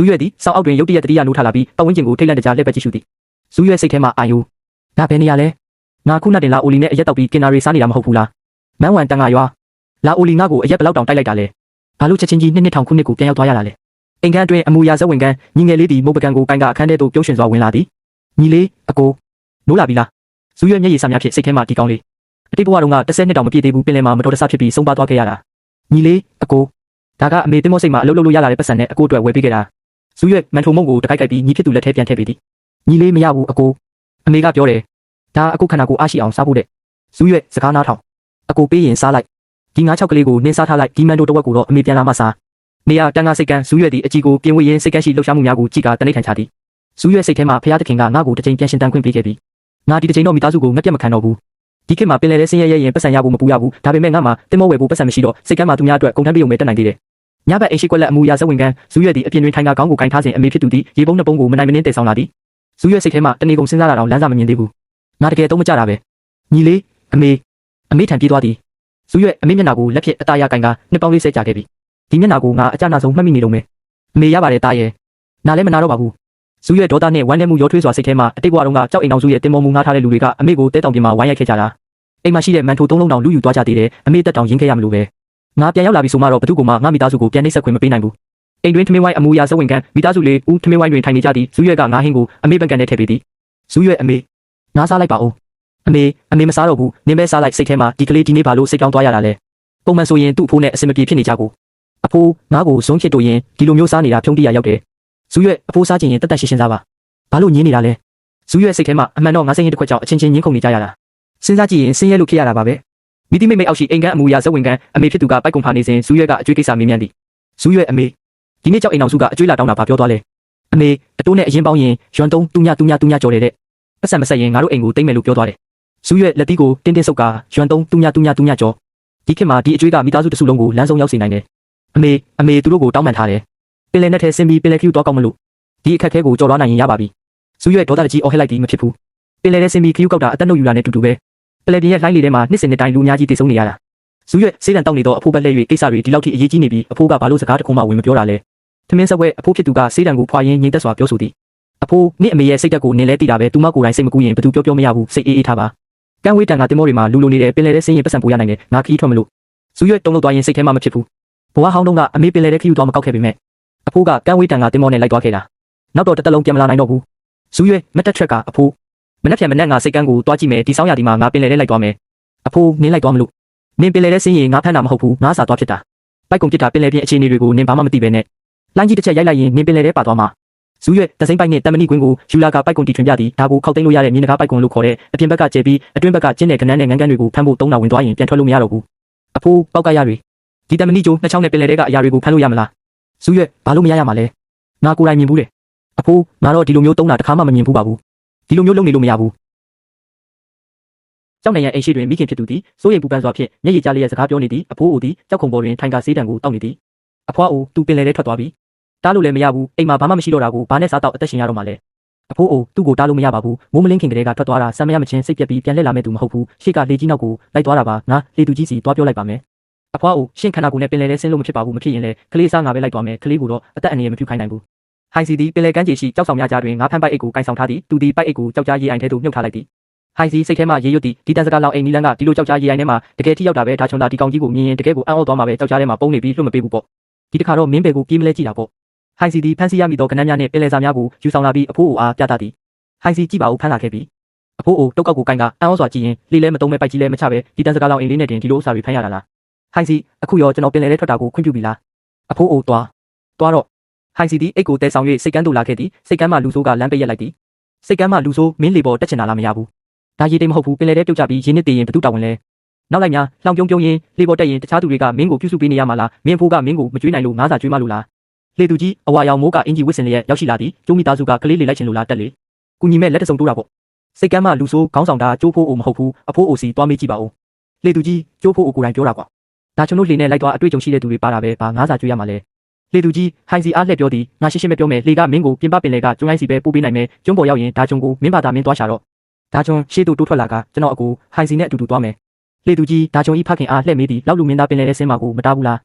ဇူးရွက်သည်စောင်းအောက်တွင်ရုတ်တရက်တတိယနိုးထလာပြီးပတ်ဝန်းကျင်ကိုထိတ်လန့်တကြားလှည့်ပတ်ကြည့်ရှုသည်ဇူးရွက်စိတ်ထဲမှာအာယိုငါဘယ်နေရလဲငါခုနတင်လာအိုလီနဲ့အရက်တောက်ပြီးကင်နာရီစားနေတာမဟုတ်ဘူးလားမန်းဝမ်တန်ငါရွာလာအိုလီငါ့ကိုအရက်ဘလောက်တောင်တိုက်လိုက်တာလဲဘာလို့ချက်ချင်းကြီးနှစ်ထောင်ခုနှစ်ကိုပြန်ရောက်သွားရတာလဲအိမ်ခန်းအတွင်းအမူအရာဇဝင်ကန်ညီငယ်လေးသည်မုတ်ပကံကိုကိုင်ကအခန်းထဲသို့ပြုံးရွှင်စွာဝင်လာသည်ညီလေးအကိုနိုးလာပြီလားဇူးရွက်မျက်ရည်စများဖြင့်စိတ်ထဲမှာဒီကောင်းလေးအတိတ်ဘဝတုန်းက10နှစ်တောင်မပြည့်သေးဘူးပင်လယ်မှာမတော်တဆဖြစ်ပြီးဆုံးပါသွားခဲ့ရတာညီလေးအကိုဒါကအမေတင်မောစိတ်မှာအလုပ်လုပ်လို့ရလာတဲ့ပတ်စံနဲ့အကိုအတွက်ဝယ်ပေးခဲ့တာဇူးရွက်မန်ထုံမုံကိုတခိုက်ခိုက်ပြီးညီဖြစ်သူလက်ထဲပြန်ထည့်ပေးသည်ညီလေးမရဘူးအကိုအမေကပြောတယ်ဒါအကိုခန္ဓာကိုအားရှိအောင်စားဖို့တဲ့ဇူးရွက်စကားနားထောင်အကိုပေးရင်စားလိုက်ဒီငါးချောက်ကလေးကိုနင်းစားထားလိုက်ဒီမန်တိုတဝက်ကိုတော့အမေပြန်လာမှစားနေရတန်ခါစိတ်ကန်းဇူးရွက်သည်အကြီးကိုပြင်ဝေးရင်းစိတ်ကန်းရှိလှုပ်ရှားမှုများကိုကြည့်ကတနိဋ္ဌာန်ချသည်ဇူးရွက်စိတ်ထဲမှာဖျားသခင်ကငါ့ကိုတစ်ချိန်ပြန်ရှင်တန်ခွင့်ပေးခဲ့ပြီငါဒီတစ်ချိန်တော့မိသားစုကိုငက်ပြတ်မခံတော့ဘူးဒီခေတ်မှာပင်လယ်ထဲဆင်းရဲရင်ပတ်စံရဖို့မပူရဘူးဒါပေမဲ့ငါမှတင်မောဝယ်ဖို့ပတ်စံမရှိတော့စိတ်ကန်းမှာသူများအတွက်ကုန်ထမ်းပေးုံပဲတက်နိုင်သေးတယ်ညဘက်အိမ်ရှိကွက်လက်အမူအရာဇဝင်ကန်ဇူးရွက်သည်အပြင်တွင်ထိုင်ကခေါင်းကိုကင်ထားစဉ်အမေဖြစ်သူသည်ရေပုံးနှစ်ပုံးကိုမနိုင်မနှင်းတည်ဆောင်လာသည်ဇူးရွက်စိတ်ထဲမှာတနေကုန်စဉ်းစားတာတော့လမ်းစာမမြင်သေးဘူးငါတကယ်တော့မကြတာပဲညီလေးအမေထံပြေးသွားသည်ဇူးရွက်အမေမျက်နှာကိုလက်ဖြင့်အသားရကင်ကနှစ်ပေါင်း40ကြာခဲ့ပြီဒီမျက်နှာကိုငါအကြနာဆုံးမှတ်မိနေတော့မယ်အမေရပါတယ်တားရဲ့နားလည်းမနာတော့ပါဘူးဇူးရွက်ဒေါသနဲ့ဝမ်းနည်းမှုရောထွေးစွာစိတ်ထဲမှာအတိတ်ဘဝတုန်းကကြောက်အိမ်အောင်စုရဲ့တင်မောမှုငှားထားတဲ့လူတွေကအမေကိုတဲတောင်ပြင်မှာဝိုင်းရိုက်ခဲ့ကြတာအိမ်မှာရှိတဲ့မန်ထိုသုံးလုံးတောင်လူယူသွားကြသေးတယ်အမေတက်တောင်ရင်းခဲ့ရမလို့ပဲငါပြန်ရောက်လာပြီဆိုမှတော့ဘသူကမှငါမိသားစုကိုပြန်နှိပ်စက်ခွင့်မပေးနိုင်ဘူးအိမ်တွင်ထမင်းဝိုင်းအမူအရာဇဝင်ကန်မိသားစုလေးဦးထမင်းဝိုင်းတွင်ထိုင်နေကြသည်ဇူးရွက်ကငါဟင်းကိုအမေဘက်ကနဲ့ထည့်ပေးသည်ဇူးရွက်အမေငါစားလိုက်ပါဦးအမေမစားတော့ဘူးနင်းပဲစားလိုက်စိတ်ထဲမှာဒီကလေးဒီနေ့ဘာလို့စိတ်ကောင်းသွားရတာလဲပုံမှန်ဆိုရင်သူ့အဖိုးနဲ့အစင်မပြေဖြစ်နေကြကိုအဖိုးငါ့ကိုဇုံးချစ်တို့ရင်ဒီလိုမျိုးစားနေတာဖြုံးတိရရောက်တယ်ဇူးရွက်အဖိုးစားခြင်းရင်တက်တက်ရှင်းရှင်းစားပါဘာလို့ညင်းနေတာလဲဇူးရွက်စိတ်ထဲမှာအမှန်တော့ငါစိတ်ရင်တစ်ခွက်ကြောင့်အချင်းချင်းညင်းခုန်နေကြရတာစဉ်းစားကြည့်ရင်ဆင်းရဲလို့ဖြစ်ရတာပါပဲမိတိမိတ်အောက်ရှိအိမ်ကန်းအမူအရာဇဝင်ကန်အမေဖြစ်သူကပိုက်ကုန်ဖာနေစဉ်ဇူးရွက်ကအကျွေးကိစ္စမေးမြန်းသည်ဇူးရွက်အမေဒီနေ့ကြောက်အိမ်အောင်စုကအကျွေးလာတောင်းတာဘာပြောသွားလဲအမေအတိုးနဲ့အရင်ပေါင်းရင်ရွှန်တုံးတူညကြော်တယ်တဲ့ပတ်စံမဆက်ရင်ငါတို့အိမ်ကိုတိတ်မယ်လို့ပြောသွားတယ်ဇူးရွက်လက်တီးကိုတင်းဆုပ်ကရွှန်တုံးတူညကြော်ဒီခေတ်မှာဒီအကျွေးကမိသားစုတစ်စုလုံးကိုလမ်းဆုံးရောက်စေနိုင်တယ်အမေသူတို့ကိုတောင်းပန်ထားတယ်ပင်လယ်နဲ့ထဲဆင်းပြီးပင်လယ်ခီးတော့ကောက်မလို့ဒီအခက်ခဲကိုကြော်လွှားနိုင်ရင်ရပါပြီဇူးရွက်ဒေါသတကြီးအော်ဟစ်လိုက်ပြီးမဖြစ်ဘူးပင်လယ်ထဲဆင်းပြီးခီးကောက်တာအသက်နှုတ်ယူတာနဲ့တူတူပဲပလယ်ပြင်ရဲ့လှိုင်းလေထဲမှာနှစ်စဉ်နှစ်တိုင်းလူအများကြီးတည်ဆုံနေရတာဇူးရွက်စေးတံတောက်နေတော့အဖိုးဘက်လှည့်၍ကိစ္စတွေဒီလောက်ထိအရေးကြီးနေပြီးအဖိုးကဘာလို့စကားတခုမှဝင်မပြောတာလဲထမင်းဆက်ဝဲအဖိုးဖြစ်သူကစေးတံကိုဖွာရင်းငြိမ်သက်စွာပြောဆိုသည်အဖိုးနင့်အမေရဲ့စိတ်ဓာတ်ကိုနင်လဲသိတာပဲသူမကိုယ်တိုင်စိတ်မကူးရင်ဘယ်သူပြောမရဘူးစိတ်အေးထားပါကန်းဝေးတန်ကတင်မောတွေမှာလူလိုနေတယ်ပင်လယ်ထဲဆင်းရင်ပတ်စံပိုရနိုင်တယ်ငါခီးထွက်မလို့ဇူးရွက်တုံ့လောက်သွားရင်စိတ်ထဲမှာမဖြစ်ဘူးဘဝဟောင်းတုန်းကအမေပင်လယ်ထဲခီးသွားမကောက်ခဲ့ပေမဲ့အဖိုးကကန်းဝေးတန်ကတင်မောနဲ့လိုက်သွားခဲ့တာနောက်တော့တစ်သက်လုံးပြန်မလာနိုင်တော့ဘူးဇူးရွက်မတက်ထက်ကအဖိုးမနှက်ဖြန်မနှက်ငါစိတ်ကန်းကိုတွားကြည့်မယ်ဒီဆောင်းရာဒီမှာငါပင်လယ်ထဲလိုက်သွားမယ်အဖိုးနင်းလိုက်သွားမလို့နင်ပင်လယ်ထဲဆင်းရင်ငါဖမ်းတာမဟုတ်ဘူးငါစာသွားဖြစ်တာပိုက်ကုန်ပြစ်တာပင်လယ်ပြင်အခြေအနေတွေကိုနင်ဘာမှမသိပဲနဲ့လိုင်းကြီးတစ်ချက်ရိုက်လိုက်ရင်နင်ပင်လယ်ထဲပါသွားမှာဇူးရွက်တစိမ့်ပိုက်နဲ့တမဏိကွင်းကိုယူလာကပိုက်ကုန်တီထွင်ပြသည်ဒါကိုခောက်သိမ်းလို့ရတဲ့မြေနဂါပိုက်ကုန်လို့ခေါ်တဲ့အပြင်ဘက်ကကျဲပြီးအတွင်းဘက်ကကျင်းတဲ့ကနန်းနဲ့ငန်းကန်းတွေကိုဖမ်းဖို့သုံးတာဝင်သွားရင်ပြန်ထွက်လို့မရတော့ဘူးအဖိုးပေါက်ကရတွေဒီတမဏိကျိုးနှစ်ချောင်းနဲ့ပင်လယ်ထဲကအရာတွေကိုဖမ်းလို့ရမလားဇူးရွက်ဘာလို့မရရမှာလဲငါကိုယ်တိုင်မြင်ဘူးတဲ့အဖိုးငါတော့ဒီလိုမျိုးသုံးတာတစ်ခါမှမမြင်ဘူးပါဘူးဒီလိုမျိုးလုပ်နေလို့မရဘူးကြောက်နေရအိမ်ရှိတွင်မိခင်ဖြစ်သူသည်စိုးရိမ်ပူပန်စွာဖြင့်မျက်ရည်ကျလျက်စကားပြောနေသည်အဖိုးအိုသည်ကြောက်ခုံပေါ်တွင်ထိုင်ကဆေးတံကိုတောက်နေသည်အဖွားအိုသူပင်လယ်ထဲထွက်သွားပြီတားလို့လည်းမရဘူးအိမ်မှာဘာမှမရှိတော့တာကိုဘာနဲ့စားတော့အသက်ရှင်ရတော့မှလဲအဖိုးအိုသူ့ကိုတားလို့မရပါဘူးမိုးမလင်းခင်ကလေးကထွက်သွားတာဆံမရမချင်းစိတ်ပြက်ပြီးပြန်လှည့်လာမဲ့သူမဟုတ်ဘူးရှေ့ကလေကြီးနောက်ကိုလိုက်သွားတာပါငါလေသူကြီးစီသွားပြောလိုက်ပါမယ်အဖွားအိုရှင့်ခန္ဓာကိုယ်နဲ့ပင်လယ်ထဲဆင်းလို့မဖြစ်ပါဘူးမဖြစ်ရင်လည်းကလေးစားငါပဲလိုက်သွားမယ်ကလေးကိုတော့အသက်အန္တရာယ်မပြုခိုင်းနိုင်ဘူးဟိုင်စီသည်ပင်လယ်ကမ်းခြေရှိကြောက်ဆောင်များကြားတွင်ငါဖမ်းပိုက်အိတ်ကိုကင်ဆောင်ထားသည်သူသည်ပိုက်အိတ်ကိုကြောက်ကြားရေအိုင်ထဲသို့မြုပ်ထားလိုက်သည်ဟိုင်စီစိတ်ထဲမှာရေရွတ်သည်ဒီတန်စကားလောက်အိမ်နီးလန်းကဒီလိုကြောက်ကြားရေအိုင်ထဲမှာတကယ်ထိရောက်တာပဲဒါချွန်သာဒီကောင်ကြီးကိုမြင်ရင်တကယ်ကိုအံ့ဩသွားမှာပဲကြောက်ကြားထဲမှာပုံနေပြီးလွတ်မပေးဘူးပေါ့ဒီတခါတော့မင်းဘယ်ကိုပြေးမလဲကြည့်တာပေါ့ဟိုင်စီသည်ဖမ်းဆီးရမိသောကဏ္ဍများနှင့်ပင်လယ်စာများကိုယူဆောင်လာပြီးအဖိုးအိုအားပြသသည်ဟိုင်စီကြည့်ပါဦးဖမ်းလာခဲ့ပြီအဖိုးအိုတုတ်ကောက်ကိုကင်ကအံ့ဩစွာကြည့်ရင်လေလဲမတုံးမဲ့ပိုက်ကြီးလဲမချပဲဒီတန်စကားလောက်အိမ်လေးနဲ့တင်ဒီလိုဥစားတွေဖမ်းရတာလားဟိုင်စီအခုရောကျွန်တော်ပင်လယ်ထဲထွက်တာကိုခွင့်ပြုပြီလားအဖိုးအိုသွားတော့ဟိုင်စီသည်အိတ်ကိုတဲဆောင်၍စိတ်ကန်းသို့လာခဲ့သည်စိတ်ကန်းမှလူဆိုးကလမ်းပိတ်ရက်လိုက်သည်စိတ်ကန်းမှလူဆိုးမင်းလေပေါ်တက်ချင်တာလားမရဘူးဒါရေတိမ်မဟုတ်ဘူးပင်လယ်ထဲပြုတ်ကျပြီးရေနစ်တည်ရင်ဘသူတောင်းဝင်လဲနောက်လိုက်များလှောင်ပြုံးရင်လေပေါ်တက်ရင်တခြားသူတွေကမင်းကိုပြုစုပေးနေရမှာလားမင်းဖိုးကမင်းကိုမကြွေးနိုင်လို့ငါးစာကြွေးမလို့လားလေသူကြီးအဝါရောင်မိုးကအင်ဂျီဝစ်စင်လျက်ရောက်ရှိလာသည်ကျိုးမိသားစုကကလေးလေလိုက်ချင်လို့လားတက်လေကုညီမဲ့လက်တစုံတိုးတာပေါ့စိတ်ကန်းမှလူဆိုးခေါင်းဆောင်တာကျိုးဖိုးအိုမဟုတ်ဘူးအဖိုးအိုစီတွားမေးကြည့်ပါဦးလေသူကြီးကျိုးဖိုးအိုကိုယ်တိုင်ပြောတာကွာဒါကျွန်တော်လှေနဲ့လိုက်သွားအတွေ့အကြုံရှိတဲ့သူတွေပါတာပဲဘာငါးစာကြွေးရမှာလဲလေသူကြီးဟိုင်စီအားလှည့်ပြောသည်ငါရှင်းရှင်းပဲပြောမယ်လေကမင်းကိုပြင်ပပင်လေကကျွန်းအိုင်းစီပဲပို့ပေးနိုင်မယ်ကျွန်းပေါ်ရောက်ရင်ဒါကျွန်းကိုမင်းဘာသာမင်းသွားရှာတော့ဒါကျွန်းရှေ့သို့တိုးထွက်လာကကျွန်တော်အကိုဟိုင်စီနဲ့အတူတူသွားမယ်လေသူကြီးဒါကျွန်းဤဖခင်အားလှည့်မေးသည်လောက်လူမင်းသားပင်လေထဲဆင်းမှာကိုမတားဘူးလား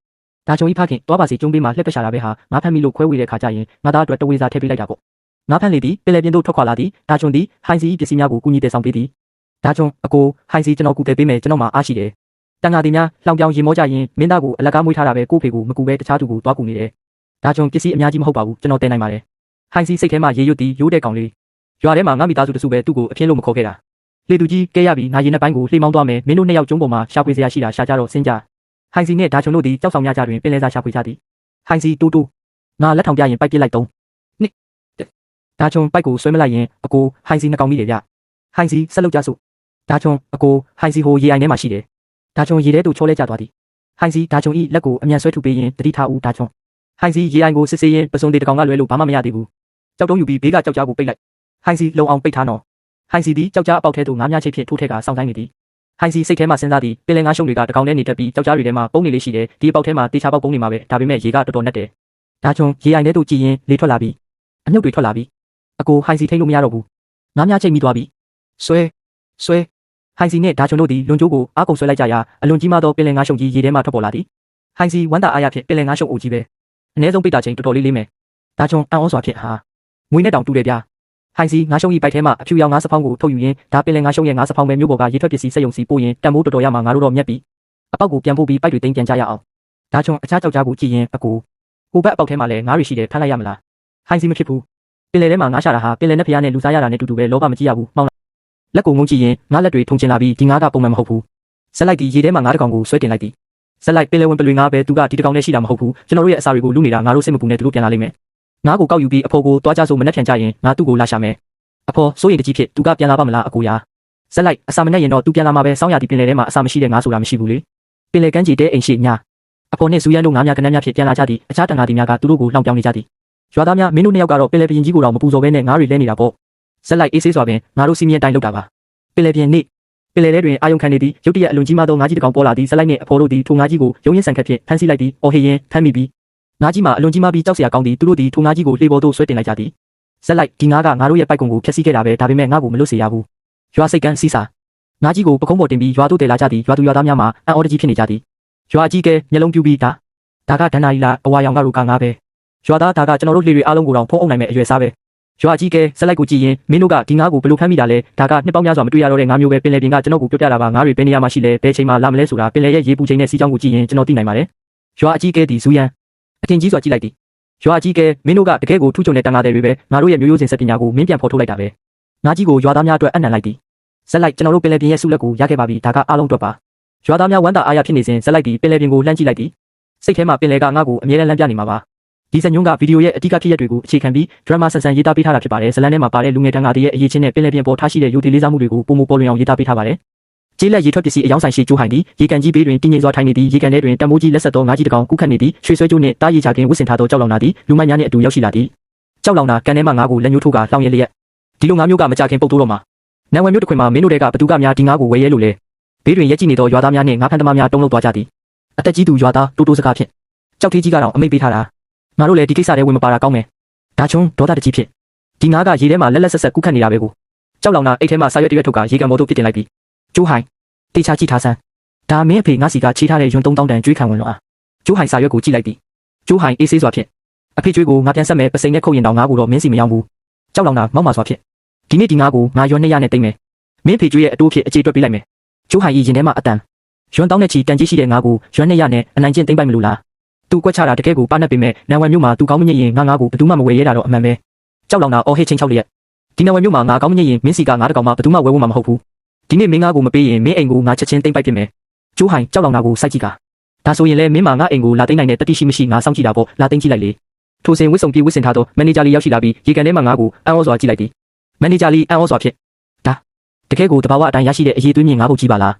ဒါချုံဤဖခင်သွားပါစီကျုံးပေးမှာလှက်ပရှာတာပဲဟာငါဖမ်းမိလို့ခွဲဝေတဲ့ခါကျရင်ငါသားအတွက်တဝေစာထည့်ပေးလိုက်တာပေါ့ငါဖမ်းလေသည်ပင်လယ်ပြင်သို့ထွက်ခွာလာသည်ဒါချုံသည်ဟိုင်စီပစ္စည်းများကိုကူညီတည်ဆောင်ပေးသည်ဒါချုံအကိုဟိုင်စီကျွန်တော်ကူတယ်ပေးမယ်ကျွန်တော်မှာအားရှိတယ်တန်ငါသည်များလောင်ပြောင်ရင်မောကြရင်မင်းသားကိုအလကားမွေးထားတာပဲကိုဖေကိုမကူပဲတခြားသူကိုတွားကူနေတယ်ဒါချုံပစ္စည်းအများကြီးမဟုတ်ပါဘူးကျွန်တော်တင်နိုင်ပါတယ်ဟိုင်စီစိတ်ထဲမှာရေရွတ်သည်ရိုးတဲ့ကောင်လေးရွာထဲမှာငါမိသားစုတစုပဲသူ့ကိုအပြင်းလို့မခေါ်ခဲ့တာလေသူကြီးကဲရပြီးငါရင်နှစ်ပိုင်းကိုလှေမောင်းသွားမယ်မင်းတို့နှစ်ယောက်ကျုံးပေါ်မှာရှာဖွေစရာရှိတာရှာကြတော့ဆင်းကြဟိုင်စီနဲ့ဒါချုံတို့သည်ကြောက်ဆောင်ရကြတွင်ပင်လယ်စာရှာဖွေကြသည်ဟိုင်စီတိုးတိုးငါလက်ထောင်ပြရင်ပိုက်ပစ်လိုက်တော့နှစ်ဒါချုံပိုက်ကိုဆွဲမလိုက်ရင်အကိုဟိုင်စီနှကောင်မိတယ်ဗျဟိုင်စီဆက်လုပ်ကြစို့ဒါချုံအကိုဟိုင်စီဟိုရေအိုင်ထဲမှာရှိတယ်ဒါချုံရေထဲသို့ချောလဲကျသွားသည်ဟိုင်စီဒါချုံဤလက်ကိုအမြန်ဆွဲထုတ်ပေးရင်တတိထားဦးဒါချုံဟိုင်စီရေအိုင်ကိုစစ်ဆေးရင်ပစုံတေတကောင်ကလွဲလို့ဘာမှမရသေးဘူးကြောက်တုံးယူပြီးဘေးကကြောက်ကြားကိုပိတ်လိုက်ဟိုင်စီလုံအောင်ပိတ်ထားနော်ဟိုင်စီသည်ကြောက်ကြားအပေါက်ထဲသို့ငါးများချိတ်ဖြင့်ထိုးထက်ကစောင့်ဆိုင်နေသည်ဟိုင်စီစိတ်ထဲမှာစဉ်းစားသည်ပင်လယ်ငါးရှုံတွေကတကောင်ထဲနေတတ်ပြီးကြောက်ကြားတွေထဲမှာပုံနေလေးရှိတယ်ဒီအပေါက်ထဲမှာတေချာပေါက်ပုံနေမှာပဲဒါပေမဲ့ရေကတော်တော်နက်တယ်ဒါချုံရေအိုင်ထဲသို့ကြည့်ရင်လေထွက်လာပြီးအမြုပ်တွေထွက်လာပြီးအကိုဟိုင်စီထိတ်လို့မရတော့ဘူးငါးများချိတ်မိသွားပြီဆွဲဟိုင်စီနဲ့ဒါချုံတို့သည်လွန်ကျိုးကိုအားကုန်ဆွဲလိုက်ကြရာအလွန်ကြီးမားသောပင်လယ်ငါးရှုံကြီးရေထဲမှထွက်ပေါ်လာသည်ဟိုင်စီဝမ်းသာအားရဖြင့်ပင်လယ်ငါးရှုံအိုကြီးပဲအနည်းဆုံးပိတ်တာချိန်တော်တော်လေးမယ်ဒါချုံအံ့ဩစွာဖြင့်ဟာငွေနဲ့တောင်တူတယ်ဗျာဟိုင်စီငါးရှုံကြီးပိုက်ထဲမှာအဖြူရောင်ငါးစဖောင်းကိုထုတ်ယူရင်းဒါပင်လယ်ငါးရှုံရဲ့ငါးစဖောင်းပဲမျိုးပေါ်ကရေထွက်ပစ္စည်းစက်ရုံစီပို့ရင်တန်မိုးတော်တော်ရမှာငါတို့တော့မြက်ပြီအပေါက်ကိုပြန်ပို့ပြီးပိုက်တွေတင်းပြန်ကြရအောင်ဒါချုံအခြားကြောက်ကြားကိုကြည့်ရင်အကိုဟိုဘက်အပေါက်ထဲမှာလည်းငါးတွေရှိတယ်ဖမ်းလိုက်ရမလားဟိုင်စီမဖြစ်ဘူးပင်လယ်ထဲမှာငါးရှာတာဟာပင်လယ်နဲ့ဖျားနဲ့လူစားရတာနဲ့တူတူပဲလောဘမကြည့်ရဘူးမှောင်လက်ကိုငုံကြည့်ရင်ငါးလက်တွေထုံကျင်လာပြီးဒီငါးကပုံမှန်မဟုတ်ဘူးဆက်လိုက်ပြီးရေထဲမှာငါးတကောင်ကိုဆွဲတင်လိုက်သည်ဆက်လိုက်ပင်လယ်ဝင်ပလွေငါးပဲသူကဒီတကောင်နဲ့ရှိတာမဟုတ်ဘူးကျွန်တော်တို့ရဲ့အစာတွေကိုလူနေတာငါတို့စိတ်မပူနဲ့သူတို့ပြန်လာလိမ့်မယ်ငါးကိုကောက်ယူပြီးအဖေကိုတွားကြဆိုမနှက်ဖြန်ကြရင်ငါသူ့ကိုလာရှာမယ်အဖေစိုးရင်တကြီးဖြစ်သူကပြန်လာပါမလားအကိုရာဆက်လိုက်အစာမနဲ့ရင်တော့သူပြန်လာမှာပဲစောင်းရသည်ပင်လယ်ထဲမှာအစာမရှိတဲ့ငါးဆိုတာမရှိဘူးလေပင်လယ်ကမ်းခြေတဲအိမ်ရှိညာအဖေနဲ့စူရန်တို့ငါးများကနန်းများဖြစ်ပြန်လာကြသည်အခြားတန်ဃာသည်များကသူတို့ကိုလှောင်ပြောင်းနေကြသည်ရွာသားများမင်းတို့နှစ်ယောက်ကတော့ပင်လယ်ပြင်ကြီးကိုတော့မပူဇော်ဘဲနဲ့ငါးတွေလဲနေတာပေါ့ဆက်လိုက်အေးဆေးစွာပင်ငါတို့စီမင်းတိုင်းလောက်တာပါပင်လယ်ပြင်နေ့ပင်လယ်ထဲတွင်အာယုံခံနေသည်ရုတ်တရက်အလွန်ကြီးမားသောငါးကြီးတစ်ကောင်ပေါ်လာသည်ဆက်လိုက်နှင့်အဖေတို့သည်ထိုငါးကြီးကိုရုံရင်ဆန်ခတ်ဖြင့်ဖမ်းဆီးလိုက်သည်အော်ဟေရင်ဖမ်းမိပြီးငါးကြီးမှာအလွန်ကြီးမားပြီးကြောက်စရာကောင်းသည်သူတို့သည်ထိုငါးကြီးကိုလှေပေါ်သို့ဆွဲတင်လိုက်ကြသည်ဆက်လိုက်ဒီငါးကငါတို့ရဲ့ပိုက်ကုံကိုဖျက်ဆီးခဲ့တာပဲဒါပေမဲ့ငါ့ကိုမလွတ်စေရဘူးရွာစိတ်ကန်းစီးစာငါးကြီးကိုပခုံးပေါ်တင်ပြီးရွာသို့တည်လာကြသည်ရွာသူရွာသားများမှာအံ့ဩတကြီးဖြစ်နေကြသည်ရွာကြီးကမျက်လုံးပြူပြီးဒါကဒဏ္ဍာရီလာအဝါရောင်ကတို့ကငါးပဲရွာသားဒါကကျွန်တော်တို့လှေတွေအားလုံးကိုတော့ဖုံးအုပ်နိုင်မဲ့အရွယ်စားပဲရွာကြီးကဆက်လိုက်ကိုကြည့်ရင်မင်းတို့ကဒီငါးကိုဘယ်လိုဖမ်းမိတာလဲဒါကနှစ်ပေါင်းများစွာမတွေ့ရတော့တဲ့ငါးမျိုးပဲပင်လယ်ပြင်ကကျွန်တော်ကိုပြောပြတာပါငါးတွေဘယ်နေရာမှာရှိလဲဘယ်ချိန်မှာလာမလဲဆိုတာပင်လယ်ရဲ့ရေပူချိန်နဲ့စီးကြောင်းကိုကြည့်ရင်ကျွန်တော်သိနိုင်ပါတယ်ရွာကြီးကဒီဇူယန်အထင်ကြီးစွာကြည့်လိုက်သည်ရွာကြီးကမင်းတို့ကတကယ်ကိုထူးချွန်တဲ့တန်ဃာတွေပဲငါတို့ရဲ့မျိုးရိုးစဉ်စက်ပညာကိုမင်းပြန်ဖော်ထုတ်လိုက်တာပဲငါကြီးကိုရွာသားများအတွက်အနံ့လိုက်သည်ဆက်လိုက်ကျွန်တော်တို့ပင်လယ်ပြင်ရဲ့ဆုလက်ကိုရခဲ့ပါပြီဒါကအားလုံးအတွက်ပါရွာသားများဝမ်းသာအားရဖြစ်နေစဉ်ဆက်လိုက်ပြီးပင်လယ်ပြင်ကိုလှမ်းကြည့်လိုက်သည်စိတ်ထဲမှာပင်လယ်ကငါ့ကိုအမြဲတမ်းလမ်းပြနေမှာပါဒီဇာတ်ညွှန်းကဗီဒီယိုရဲ့အဓိကဖြစ်ရပ်တွေကိုအခြေခံပြီးဒရမာဆန်ဆန်ရေးသားပေးထားတာဖြစ်ပါတယ်ဇလန်ထဲမှာပါတဲ့လူငယ်တန်းကားရဲ့အရေးချင်းနဲ့ပင်လယ်ပြင်ပေါ်ထားရှိတဲ့ယူတီလေးစားမှုတွေကိုပုံမပေါ်လွင်အောင်ရေးသားပေးထားပါတယ်ကျေးလက်ရေထွက်ပစ္စည်းအယောင်ဆိုင်ရှိကျိုးဟိုင်သည်ရေကန်ကြီးဘေးတွင်တည်ငြိမ်စွာထိုင်နေသည်ရေကန်ထဲတွင်တံမိုးကြီးလက်ဆက်သောငါးကြီးတစ်ကောင်ကူးခတ်နေသည်ရွှေဆွဲကျိုးနှင့်တားရီချခင်ဝစ်စင်ထားသောကြောက်လောင်နာသည်လူမိုက်များနှင့်အတူရောက်ရှိလာသည်ကြောက်လောင်နာကန်ထဲမှငါးကိုလက်ညှိုးထိုးကလောင်ရဲလျက်ဒီလိုငါးမျိုးကမကြခင်ပုတ်တိုးတော့မှာနံဝဲမျိုးတစ်ခွင်မှာမင်းတို့တွေကဘသူကများဒီငါးကိုဝယ်ရဲလို့လဲဘေးတွင်ရက်ကြည့်နေသောရွာသားများနှင့်ငါးဖမ်းသမားများတုံးလုံးသွားကြသည်အသက်ကြီးသူရွာသားတိုးတိုးစကားဖြင့်ကြောက်သေးကြီးကတော့အမိတ်ပေးထားတာငါတို့လည်းဒီကိစ္စတွေဝင်မပါတာကောင်းမယ်ဒါချုံဒေါသတကြီးဖြစ်ဒီငါးကရေထဲမှာလက်လက်ဆက်ဆက်ကူးခတ်နေတာပဲကိုကြောက်လောင်နာအိတ်ထဲမှာစာရွက်တရွက်ထုတ်ကရေကန်ပေါ်သို့ပြစ်တင်လိုက်ပြီးကျိုးဟိုင်တေချာကြည့်ထားစမ်းဒါမင်းအဖေငါစီကချေးထားတဲ့ယွန်း3000တန်ကျွေးခံဝင်တော့ကျိုးဟိုင်စာရွက်ကိုကြည့်လိုက်ပြီးကျိုးဟိုင်အေးဆေးစွာဖြင့်အဖေကျွေးကိုငါပြန်ဆက်မယ်ပစိန်နဲ့ခုတ်ရင်တော့ငါကိုတော့မင်းစီမရောက်ဘူးကြောက်လောင်နာမောက်မာစွာဖြင့်ဒီနေ့ဒီငါကိုငါယွန်း200နဲ့တိမ့်မယ်မင်းဖေကျွေးရဲ့အတိုးဖြစ်အခြေတွက်ပေးလိုက်မယ်ကျိုးဟိုင်ရင်ထဲမှာအတန်ယွန်းတောင်းတဲ့ချီတန်ကြီးရှိတဲ့ငါကိုယွန်း200နဲ့အနိုင်ကျင့်သိမ့်ပိုက်မလို့လားသူကွက်ချတာတကယ်ကိုပါနှက်ပေမဲ့နံဝဲမျိုးမှာသူကောင်းမညစ်ရင်ငါကိုဘယ်သူမှမဝယ်ရတာတော့အမှန်ပဲကြောက်လောင်နာအော်ဟစ်ချင်းချောက်လျက်ဒီနံဝဲမျိုးမှာငါကောင်းမညစ်ရင်မင်းစီကငါတကောင်မှဘယ်သူမှဝယ်ဖို့မှမဟုတ်ဘူးဒီနေ့မင်းငါကိုမပေးရင်မင်းအိမ်ကိုငါချက်ချင်းသိမ့်ပိုက်ပြမယ်ကျိုးဟိုင်ကြောက်လောင်နာကိုစိုက်ကြည့်ကဒါဆိုရင်လည်းမင်းမငါအိမ်ကိုလာသိမ့်နိုင်တဲ့တတိရှိမရှိငါစောင့်ကြည့်တာပေါ့လာသိမ့်ကြည့်လိုက်လေထိုစဉ်ဝစ်စုံပြေးဝစ်စင်ထားသောမန်နေဂျာလီရောက်ရှိလာပြီးရေကန်ထဲမှာငါကိုအံ့ဩစွာကြည့်လိုက်သည်မန်နေဂျာလီအံ့ဩစွာဖြင့်ဒါတကယ်ကိုတဘာဝအတိုင်းရရှိတဲ့အရေးသွေးမြင့်ငါဖို့ကြည့်ပါလာ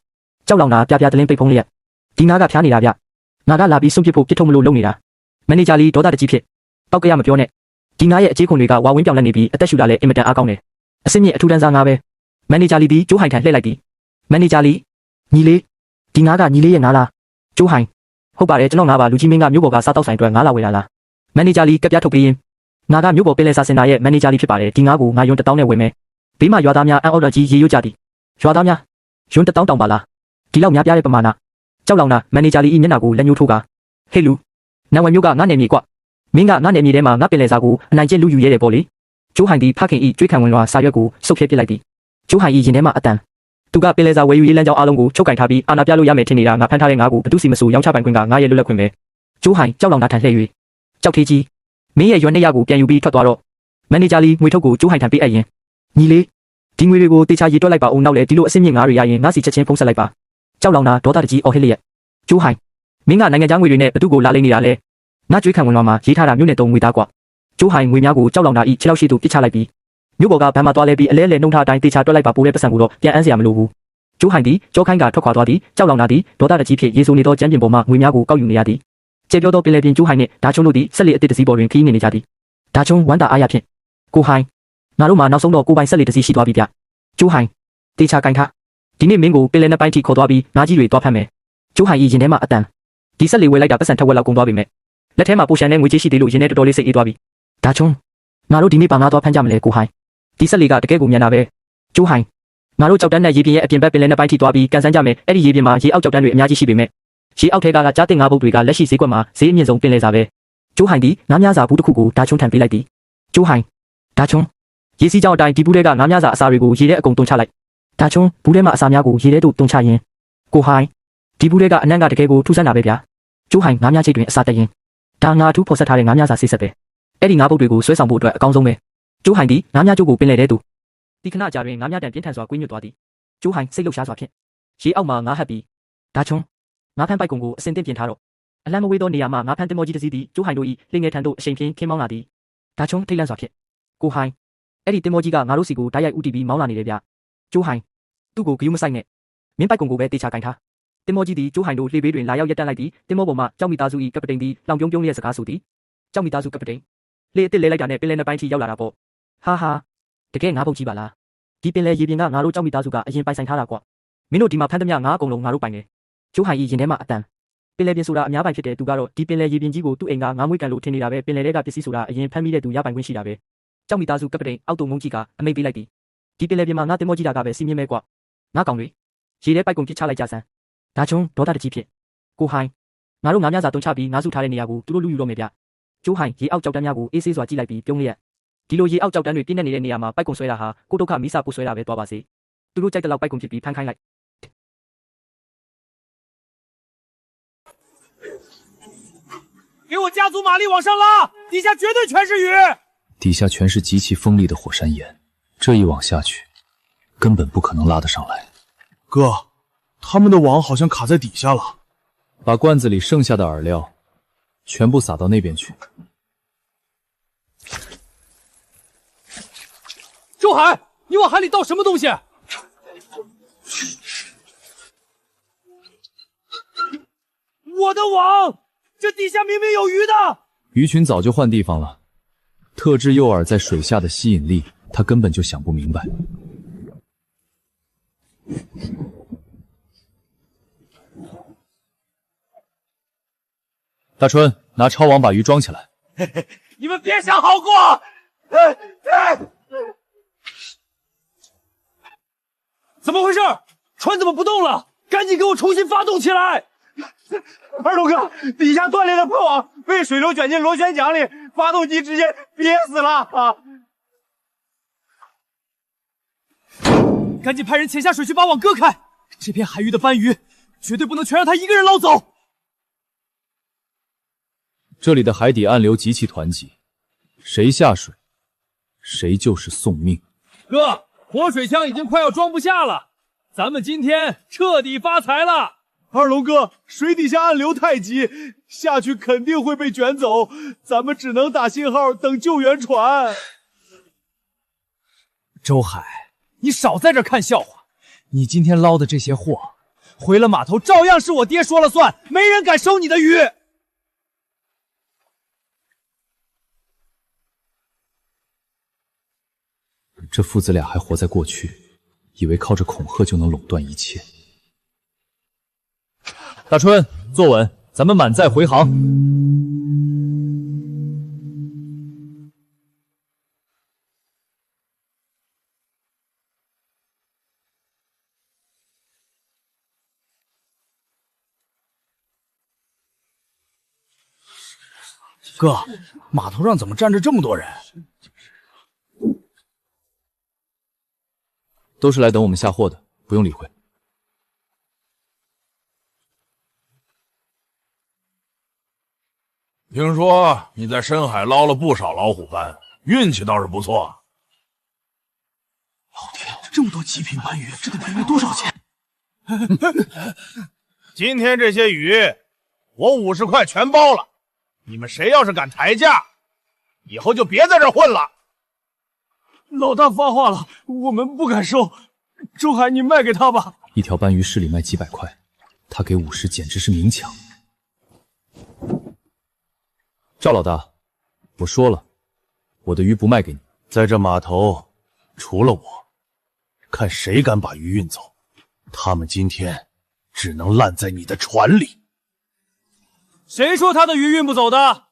းကြောက်လောင်နာပြပြတလင်းပိတ်ဖုံးလျက်ဒီငါကဖျားနေတာဗျငါကလာပြီးစွန့်ပစ်ဖို့ပြစ်ထုတ်မလို့လုပ်နေတာမန်နေဂျာလီဒေါသတကြီးဖြစ်တောက်ကရမပြောနဲ့ဒီငါရဲ့အကြေးခွန်တွေကဝါဝင်းပြောင်းလဲနေပြီးအသက်ရှူတာလည်းအင်မတန်အားကောင်းတယ်အစင်းမြင့်အထူးတန်းစားငါပဲမန်နေဂျာလီဒီကျိုးဟိုင်ထန်လှည့်လိုက်သည်မန်နေဂျာလီညီလေးဒီငါကညီလေးရဲ့ငါလားကျိုးဟိုင်ဟုတ်ပါတယ်ကျွန်တော်ငါပါလူကြီးမင်းကမြို့ပေါ်ကစားတောက်ဆိုင်အတွက်ငါလာဝယ်တာလားမန်နေဂျာလီကပြထုတ်ပေးရင်ငါကမြို့ပေါ်ပင်လယ်စာစင်တာရဲ့မန်နေဂျာလီဖြစ်ပါတယ်ဒီငါကိုငါယွန်း1000နဲ့ဝယ်မယ်ဘေးမှာရွာသားများအံ့ဩတော်ကြီးရေရွတ်ကြသည်ရွာသားများယွန်း1000တောင်ပါလားဒီလောက်များပြားတဲ့ပမာဏကြောက်လောင်နာမန်နေဂျာလီဤမျက်နှာကိုလက်ညှိုးထိုးကဟေ့လူ နံဝယ်မျိုးကငါနယ်မြေကွမင်းကငါနယ်မြေထဲမှာငါပင်လယ်စာကိုအနိုင်ကျင့်လူယူရဲတယ်ပေါ့လေကျိုးဟိုင်ဒီဖခင်ဤကြွေးခံဝင်လွှာစာရွက်ကိုစုပ်ဖြဲပစ်လိုက်သည်ကျိုးဟိုင်ဤရင်ထဲမှာအတန်သူကပင်လယ်စာဝယ်ယူရေးလမ်းကြောင်းအားလုံးကိုချုပ်ကင်ထားပြီးအာဏာပြလို့ရမယ်ထင်နေတာငါဖမ်းထားတဲ့ငါကိုဘသူစီမဆိုရောင်းချပိုင်ခွင့်ကငါရဲ့လွတ်လပ်ခွင့်ပဲကျိုးဟိုင်ကြောက်လောင်တာထန်လှည့်၍ကြောက်သေးကြီးမင်းရဲ့ရွက်နှစ်ရကိုပြန်ယူပြီးထွက်သွားတော့မန်နေဂျာလီငွေထုတ်ကိုကျိုးဟိုင်ထံပေးအပ်ရင်ညီလေးဒီငွေတွေကိုတေချာရေတွက်လိုက်ပါအောင်နောက်လေဒီလိုအဆင့်မြင့်ငါတွေရရင်ငါစီချက်ချင်းဖုံးဆက်လိုက်ပါကြောက်လောင်တာဒေါသတကြီးအော်ဟစ်လျက်ကျိုးဟိုင်မင်းကနိုင်ငံခြားငွေတွေနဲ့ဘသူကိုလာလိမ့်နေတာလဲငါကြွေးခံဝင်လွှာမှာရေးထားတာမြို့နယ်သုံးငွေသားကွကျိုးဟိုင်ငွေများကိုကြောက်လောင်တာဤခြေလောက်ရှိသူပစ်ချလိုက်ပြီးမြို့ပေါ်ကဘမ်းမသွားလဲပြီးအလဲလဲနှုံထားအတိုင်းတေချာတွက်လိုက်ပါပိုးတဲ့ပတ်စံကိုတော့ပြန်အမ်းစရာမလိုဘူးကျိုးဟိုင်သည်ကြောခိုင်းကထွက်ခွာသွားသည်ကြောက်လောင်တာသည်ဒေါသတကြီးဖြင့်ရေဆိုနေသောကျမ်းပြင်ပေါ်မှငွေများကိုကောက်ယူနေရသည်ကျေပြောသောပင်လယ်ပြင်ကျိုးဟိုင်နှင့်ဒါချုံတို့သည်ဆက်လက်အတစ်တစည်းပေါ်တွင်ခီးနေကြသည်ဒါချုံဝမ်းတာအားရဖြင့်ကိုဟိုင်ငါတို့မှနောက်ဆုံးတော့ကိုပိုင်ဆက်လက်တစည်းရှိသွားပြီဗျကျိုးဟိုင်တေချာကင်ထားဒီနေ့မင်းကိုပင်လယ်နှစ်ပိုင်းထိခေါ်သွားပြီးငါးကြီးတွေတွားဖမ်းမယ်ကျိုးဟိုင်ဤရင်ထဲမှာအတန်ဒီဆက်လေဝဲလိုက်တာပတ်စံထက်ဝက်လောက်ကုန်သွားပြီမဲ့လက်ထဲမှာပိုရှန်တဲ့ငွေချေးရှိသေးလို့ရင်ထဲတော်တော်လေးစိတ်အေးသွားပြီဒါချုံငါတို့ဒီနေ့ပါငါသွားဖမ်းကြမလဲကိုဟိုင်ဒီဆက်လေကတကယ်ကိုမြန်တာပဲကျိုးဟိုင်ငါတို့ကြောက်တန်းနဲ့ရေပြင်ရဲ့အပြင်ဘက်ပင်လယ်နှစ်ပိုင်းထိသွားပြီးကန်ဆန်းကြမယ်အဲ့ဒီရေပြင်မှာရေအောက်ကြောက်တန်းတွေအများကြီးရှိပေမဲ့ရေအောက်ထဲကကြားတင်ငါးပုတ်တွေကလက်ရှိဈေးကွက်မှာဈေးအမြင့်ဆုံးပင်လယ်စာပဲကျိုးဟိုင်ဒီငါးများစာဘူးတစ်ခုကိုဒါချုံထံပေးလိုက်သည်ကျိုးဟိုင်ဒါချုံရေစီးကြောင်းအတိုင်းဒီဘူးတွေကငါးများစာအစာတွေကိုရေထဲအကုန်တုံချလိုက်ဒါချုံဘူးထဲမှာအစာများကိုရေထဲသို့တုံချရင်ကိုဟိုင်ဒီဘူးတွေကအနံ့ကတကယ်ကိုထူးဆန်းတာပဲဗျာကျိုးဟိုင်ငါးများချိတ်တွင်အစာတက်ရင်ဒါငါထူးဖော်ဆက်ထားတဲ့ငါးများစာဆေးဆက်ပဲအဲ့ဒီငါးပုတ်တွေကိုဆွဲဆောင်ဖို့အတွက်အကောင်းဆုံးပဲကျိုးဟိုင်ဒီငါးများကျိုးကိုပင်လယ်ထဲသို့ဒီခဏကြာတွင်ငါးများတန်ပြင်းထန်စွာကွင်းညွတ်သွားသည်ကျိုးဟိုင်စိတ်လှုပ်ရှားစွာဖြင့်ရေအောက်မှာငါးဟပ်ပြီးဒါချုံငါးဖမ်းပိုက်ကုံကိုအစင်တင်ပြင်ထားတော့အလံမဝေးသောနေရာမှာငါးဖမ်းတင်မောကြီးတစ်စီးသည်ကျိုးဟိုင်တို့၏လင်ငယ်ထံသို့အချိန်ဖြင်းခင်းမောင်းလာသည်ဒါချုံထိတ်လန့်စွာဖြင့်ကိုဟိုင်အဲ့ဒီတင်မောကြီးကငါတို့စီကိုဓာတ်ရိုက်ဥတီပြီးမောင်းလာနေတယ်ဗျကျိုးဟိုင်သူ့ကိုဂယုမဆိုင်နဲ့မင်းပိုက်ကုံကိုပဲတေချာကင်ထားတင်မောကြီးသည်ကျိုးဟိုင်တို့လှေဘေးတွင်လာရောက်ရက်တက်လိုက်သည်တင်မောပေါ်မှာကြောက်မိသားစု၏ကပတိန်သည်လောင်ပြုံးပြုံးလျက်စကားဆိုသည်ကြောက်မိသားစုကပတိန်လှေအစ်စ်လဲလိုက်တာနဲ့ပင်လယ်နှစ်ပိုင်းထိရောက်လာတာပေါ့ဟာဟာတကယ်ငါးပုတ်ကြီးပါလားဒီပင်လယ်ရေပြင်ကငါတို့ကြောက်မိသားစုကအရင်ပိုင်ဆိုင်ထားတာကွမင်းတို့ဒီမှာဖမ်းသမျှငါးအကုန်လုံးငါတို့ပိုင်တယ်ကျိုးဟိုင်ကြီးရင်ထဲမှာအတန်ပင်လယ်ပြင်ဆိုတာအများပိုင်ဖြစ်တယ်သူကတော့ဒီပင်လယ်ရေပြင်ကြီးကိုသူ့အိမ်ကငါးမွေးကန်လို့ထင်နေတာပဲပင်လယ်ထဲကပစ္စည်းဆိုတာအရင်ဖမ်းမိတဲ့သူရပိုင်ခွင့်ရှိတာပဲကြောက်မိသားစုကပတိန်အောက်တုံငုံကြီးကအမိတ်ပေးလိုက်သည်ဒီပင်လယ်ပြင်မှာငါတင်မောကြီးတာကပဲစီးမြင်မဲကွငါကောင်တွေရေထဲပိုက်ကုန်ပစ်ချလိုက်ကြစမ်းဒါချုံဒေါသတကြီးဖြစ်ကိုဟိုင်ငါတို့ငါးများစာတုံချပြီးငါးစုထားတဲ့နေရာကိုသူတို့လူယူတော့မယ်ဗျကျိုးဟိုင်ရေအောက်ကြောက်တန်းများကိုအေးဆေးစွာကြည့်လိုက်ပြီးပြုံးလျက်ဒီလိုရေအောက်ကြောက်တန်းတွေပြည့်နေတဲ့နေရာမှာပိုက်ကုန်ဆွဲတာဟာကိုဒုက္ခမီးစာပို့ဆွဲတာပဲသွားပါစေသူတို့ကြိုက်တဲ့လောက်ပိုက်ကုန်ဖြစ်ပြီးဖမ်းခိုင်းလိုက်给我加足马力往上拉，底下绝对全是鱼。底下全是极其锋利的火山岩，这一网下去，根本不可能拉得上来。哥，他们的网好像卡在底下了。把罐子里剩下的饵料全部撒到那边去。周海，你往海里倒什么东西？我的网，这底下明明有鱼的。鱼群早就换地方了，特制诱饵在水下的吸引力，他根本就想不明白。大春，拿抄网把鱼装起来。你们别想好过！怎么回事？船怎么不动了？赶紧给我重新发动起来！二龙哥，底下断裂的破网被水流卷进螺旋桨里，发动机直接憋死了啊！赶紧派人潜下水去把网割开！这片海域的斑鱼绝对不能全让他一个人捞走。这里的海底暗流极其湍急，谁下水，谁就是送命。哥，活水枪已经快要装不下了，咱们今天彻底发财了。二龙哥，水底下暗流太急，下去肯定会被卷走，咱们只能打信号等救援船。周海，你少在这看笑话！你今天捞的这些货，回了码头照样是我爹说了算，没人敢收你的鱼。这父子俩还活在过去，以为靠着恐吓就能垄断一切。大春，坐稳，咱们满载回航。哥，码头上怎么站着这么多人？都是来等我们下货的，不用理会。听说你在深海捞了不少老虎斑，运气倒是不错。老天，这么多极品斑鱼，这得卖多少钱？今天这些鱼，我50块全包了。你们谁要是敢抬价，以后就别在这混了。老大发话了，我们不敢收。周海，你卖给他吧。一条斑鱼市里卖几百块，他给50，简直是明抢。赵老大，我说了，我的鱼不卖给你。在这码头，除了我，看谁敢把鱼运走。他们今天只能烂在你的船里。谁说他的鱼运不走的？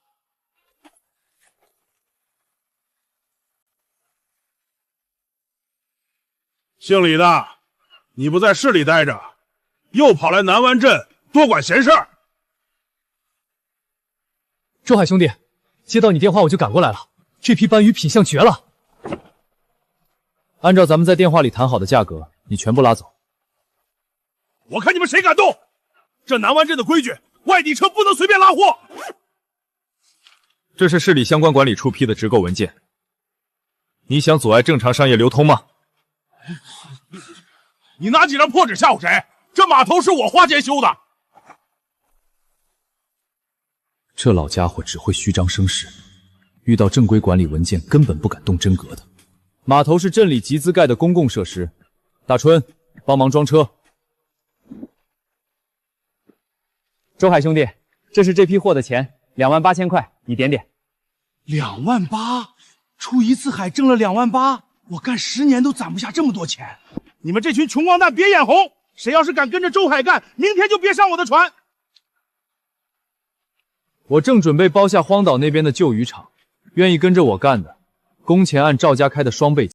姓李的，你不在市里待着，又跑来南湾镇多管闲事儿。周海兄弟，接到你电话我就赶过来了，这批斑鱼品相绝了。按照咱们在电话里谈好的价格，你全部拉走。我看你们谁敢动！这南湾镇的规矩，外地车不能随便拉货。这是市里相关管理处批的直购文件，你想阻碍正常商业流通吗？你拿几张破纸吓唬谁？这码头是我花钱修的。这老家伙只会虚张声势，遇到正规管理文件根本不敢动真格的。码头是镇里集资盖的公共设施，大春，帮忙装车。周海兄弟，这是这批货的钱，28000块，你点点。28000，出一次海挣了28000，我干10年都攒不下这么多钱。你们这群穷光蛋别眼红，谁要是敢跟着周海干，明天就别上我的船。我正准备包下荒岛那边的旧渔场，愿意跟着我干的，工钱按赵家开的双倍。